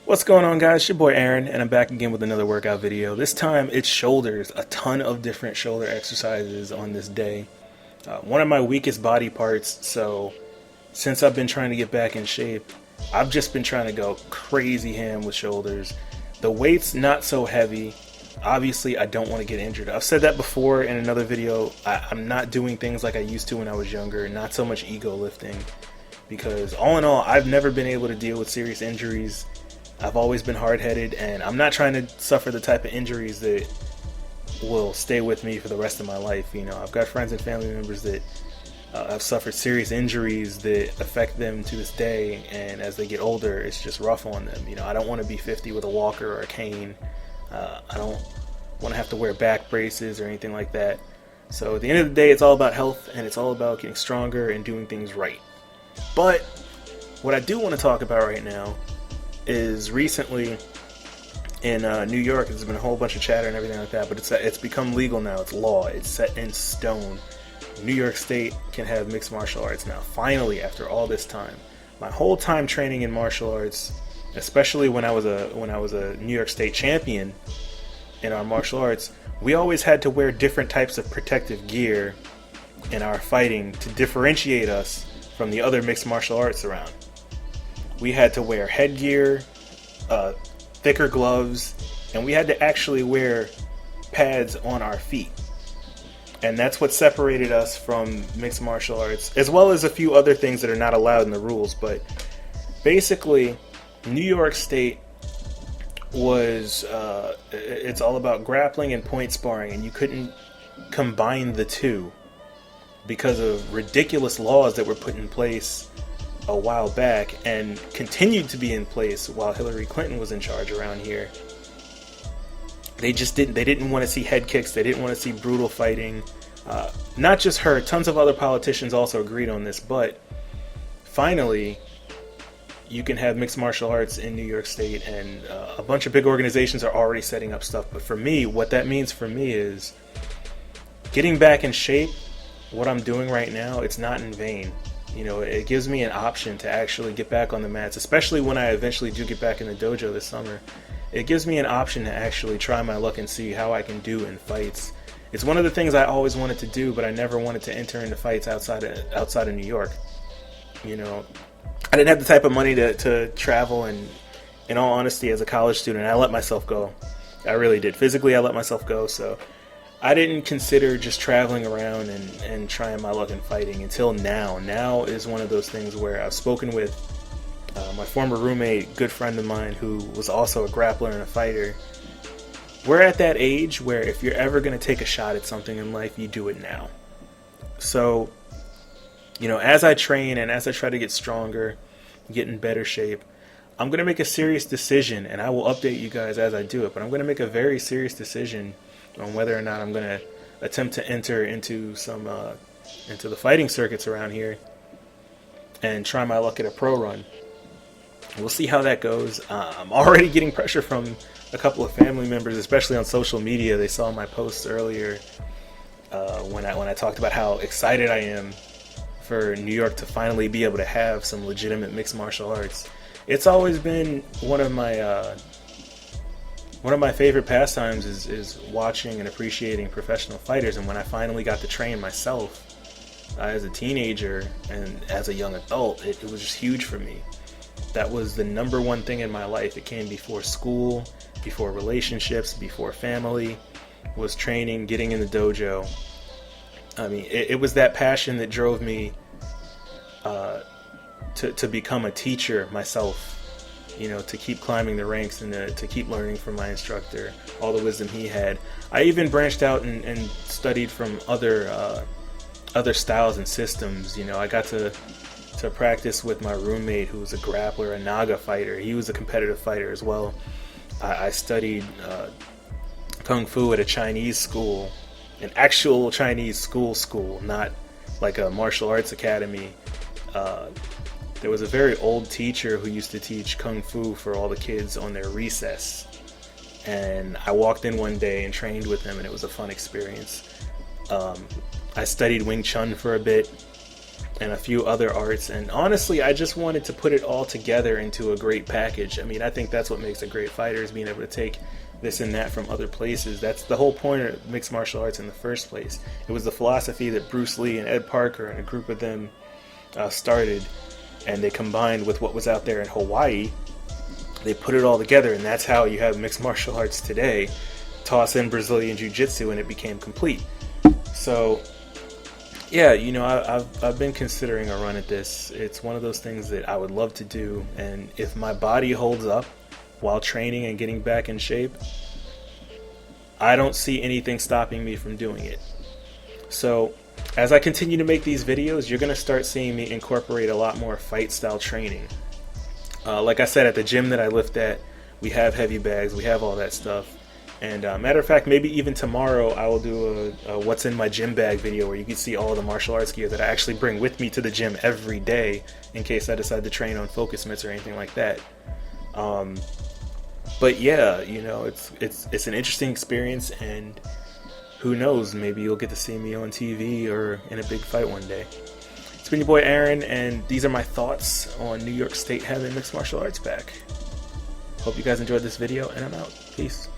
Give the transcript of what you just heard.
What's going on, guys? It's your boy Aaron, and I'm back again with another workout video. This time it's shoulders, a ton of different shoulder exercises on this day. One of my weakest body parts, so since I've been trying to get back in shape, I've just been trying to go crazy ham with shoulders. The weight's not so heavy. Obviously, I don't want to get injured. I've said that before in another video. I'm not doing things like I used to when I was younger, not so much ego lifting, because all in all, I've never been able to deal with serious injuries. I've always been hard-headed, and I'm not trying to suffer the type of injuries that will stay with me for the rest of my life. You know, I've got friends and family members that have suffered serious injuries that affect them to this day, and as they get older, it's just rough on them. You know, I don't want to be 50 with a walker or a cane. I don't want to have to wear back braces or anything like that. So at the end of the day, it's all about health, and it's all about getting stronger and doing things right. But what I do want to talk about right now is recently in New York, there's been a whole bunch of chatter and everything like that, but it's become legal now. It's law. It's set in stone. New York State can have mixed martial arts now. Finally, after all this time, my whole time training in martial arts, especially when I was a New York State champion in our martial arts, we always had to wear different types of protective gear in our fighting to differentiate us from the other mixed martial arts around. We had to wear headgear, thicker gloves, and we had to actually wear pads on our feet. And that's what separated us from mixed martial arts, as well as a few other things that are not allowed in the rules. But basically, New York State was, it's all about grappling and point sparring, and you couldn't combine the two because of ridiculous laws that were put in place a while back and continued to be in place while Hillary Clinton was in charge around here. They didn't want to see head kicks. They didn't want to see brutal fighting. Not just her, tons of other politicians also agreed on this, but finally you can have mixed martial arts in New York State, and a bunch of big organizations are already setting up stuff. But for me, what that means for me is getting back in shape. What I'm doing right now, it's not in vain. You know, it gives me an option to actually get back on the mats, especially when I eventually do get back in the dojo this summer. It gives me an option to actually try my luck and see how I can do in fights. It's one of the things I always wanted to do, but I never wanted to enter into fights outside of New York. You know, I didn't have the type of money to travel, and in all honesty, as a college student, I let myself go. I really did. Physically, I let myself go, so I didn't consider just traveling around and trying my luck in fighting until now. Now is one of those things where I've spoken with my former roommate, good friend of mine, who was also a grappler and a fighter. We're at that age where if you're ever going to take a shot at something in life, you do it now. So, you know, as I train and as I try to get stronger, get in better shape, I'm going to make a serious decision, and I will update you guys as I do it, but I'm going to make a very serious decision on whether or not I'm going to attempt to enter into the fighting circuits around here and try my luck at a pro run. We'll see how that goes. I'm already getting pressure from a couple of family members, especially on social media. They saw my posts earlier when I talked about how excited I am for New York to finally be able to have some legitimate mixed martial arts. It's always been one of my favorite pastimes is watching and appreciating professional fighters, and when I finally got to train myself as a teenager and as a young adult, it was just huge for me. That was the number one thing in my life. It came before school, before relationships, before family, was training, getting in the dojo. I mean, it was that passion that drove me to become a teacher myself. You know, to keep climbing the ranks and to keep learning from my instructor, all the wisdom he had. I even branched out and studied from other styles and systems. You know, I got to practice with my roommate, who was a grappler, a Naga fighter. He was a competitive fighter as well. I studied Kung Fu at a Chinese school, an actual Chinese school, not like a martial arts academy. There was a very old teacher who used to teach Kung Fu for all the kids on their recess. And I walked in one day and trained with him, and it was a fun experience. I studied Wing Chun for a bit. and a few other arts. And honestly, I just wanted to put it all together into a great package. I mean, I think that's what makes a great fighter, is being able to take this and that from other places. That's the whole point of mixed martial arts in the first place. It was the philosophy that Bruce Lee and Ed Parker and a group of them started, and they combined with what was out there in Hawaii. They put it all together, and that's how you have mixed martial arts today. Toss in Brazilian Jiu-Jitsu and it became complete. So yeah, you know, I've been considering a run at this. It's one of those things that I would love to do, and if my body holds up while training and getting back in shape, I don't see anything stopping me from doing it. So as I continue to make these videos, you're going to start seeing me incorporate a lot more fight style training. Like I said, at the gym that I lift at, we have heavy bags, we have all that stuff. And matter of fact, maybe even tomorrow I will do a what's in my gym bag video, where you can see all the martial arts gear that I actually bring with me to the gym every day in case I decide to train on focus mitts or anything like that. But yeah, you know, it's an interesting experience, and who knows, maybe you'll get to see me on TV or in a big fight one day. It's been your boy Aaron, and these are my thoughts on New York State having mixed martial arts back. Hope you guys enjoyed this video, and I'm out. Peace.